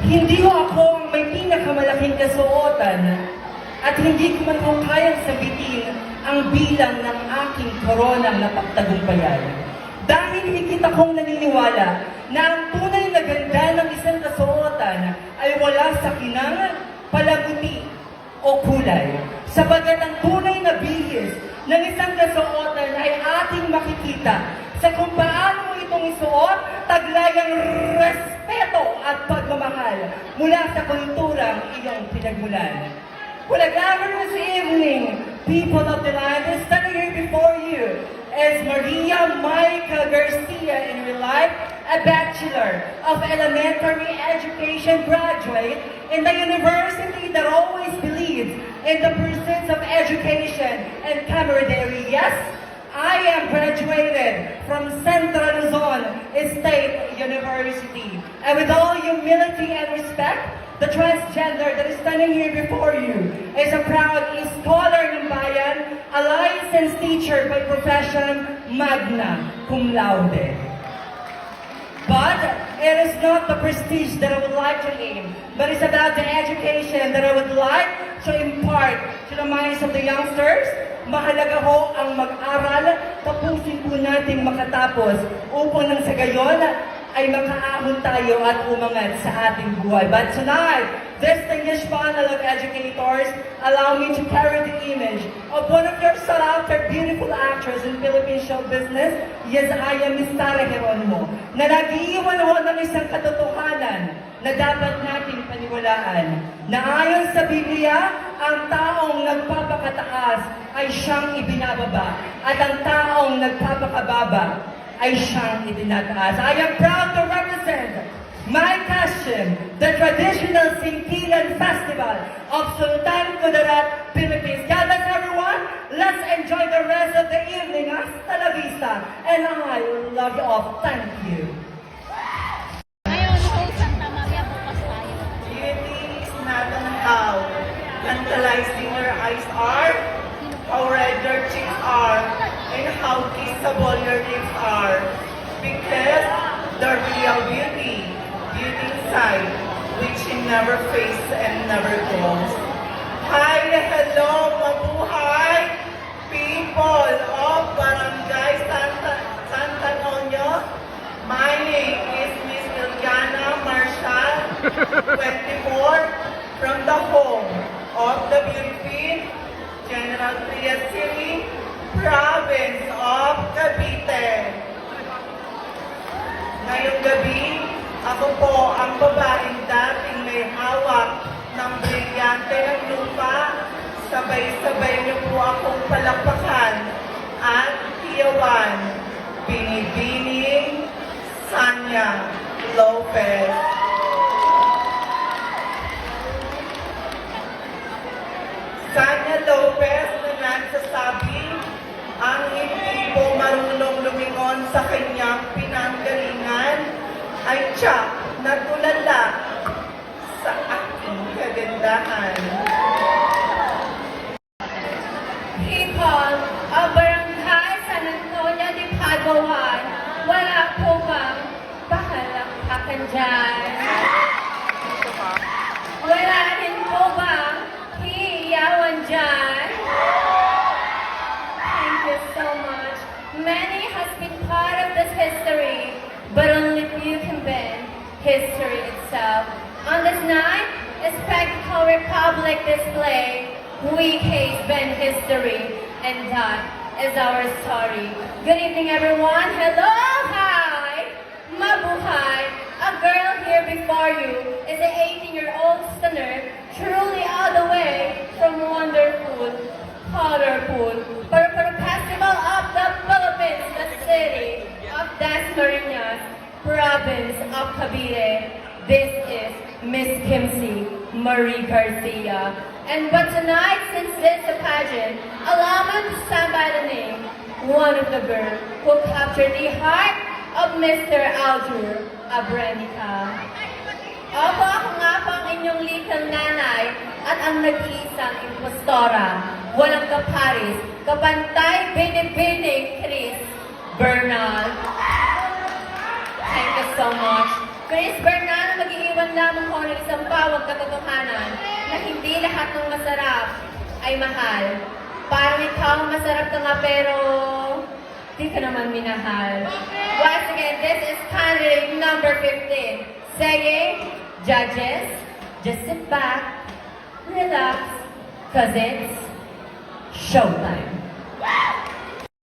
Hindi ho ako ang may pinakamalaking kasuotan at hindi ko man ho kayang sabitin ang bilang ng aking koronang napagtagumpayan. Dahil higit akong naniniwala na ang tunay na ganda ng isang kasuotan ay wala sa kinangan, palamuti o kulay. Sabagat ang tunay na bihis ng isang kasuotan ay ating makikita sa kung paano mo itong isuot, taglay ang respeto at pagmamahal mula sa kulturang iyong pinagmulan. Well, a glamorous evening, people of the land, is standing here before you is Maria Michael Garcia in real life, a Bachelor of Elementary Education graduate in the university that always believes in the pursuits of education and camaraderie. Yes, I am graduated from Central Luzon State University. And with all humility and respect, the transgender that is standing here before you is a proud scholar ng bayan, a licensed teacher by profession, magna cum laude. But it is not the prestige that I would like to aim, but it's about the education that I would like to impart to the minds of the youngsters. Mahalaga ho ang mag-aral, tapusin po nating makatapos upang nang sa gayon ay makaahon tayo at umangat sa ating buhay. But tonight, distinguished panel of educators, allow me to carry the image of one of your sought-after beautiful actors in Philippine show business. Yes, I am Miss Tara Geronimo, na nag-iiwan ho ng isang katotohanan na dapat nating paniwalaan, na ayon sa Biblia, ang taong nagpapakataas ay siyang ibinababa, at ang taong nagpapakababa ay siyang itinataas. I am proud to represent my costume, the traditional Singkilan Festival of Sultan Kudarat, Philippines. God bless everyone. Let's enjoy the rest of the evening. Hasta la vista. And I love you all. Thank you. Beauty is not on how tantalizing your eyes are, how red your cheeks are, and how kissable your lips are. Because the real beauty inside, which it never fades and never goes. Hi, hello, mabuhay, people of Barangay San Antonio. My name is Miss Ilyana Marshall, 24, from the home of the beautiful General Trias City, province of Cavite. Ngayong gabi, ako po ang babaeng dating may hawak ng brilyante ng lupa. Sabay-sabay niyo po akong palakpakan at hiyawan. Binibining Sanya Lopez. Sanya Lopez na nagsasabi ang hindi po marunong lumingon sa kanyang pinanggalingan ay tiyak na tulala sa aking kagandahan. People of Barangay San Antonio de Paguan, wala po bang pahalakpakan dyan? Wala rin po bang hiyawan dyan? Thank you so much. Many has been part of this history, but only few can bend history itself. On this night, a spectacle republic display, we case bend history, and that is our story. Good evening, everyone. Hello, hi, mabuhay. A girl here before you is an 18-year-old stunner, truly all the way from wonderful, colorful, Purple Festival of the Philippines, the city of Dasmariñas, province of Cavite. This is Miss Kimsey Marie Garcia. And but tonight, since this is a pageant, allow me to stand by the name, one of the girls who captured the heart of Mr. Aldur Abrenica. Opo, ako nga po ang inyong little nanay at ang nag-iisang impostora. Walang kaparis, kapantay, binibining Chris Bernal. Thank you so much. Chris Bernal, mag-iiwan pagpapaliwan lamang ko ng isang bawang katotohanan na hindi lahat ng masarap ay mahal. Parang ikaw masarap ka nga pero di ka naman minahal. Once again, this is candidate number 15 saying, judges, just sit back, relax, cause it's showtime.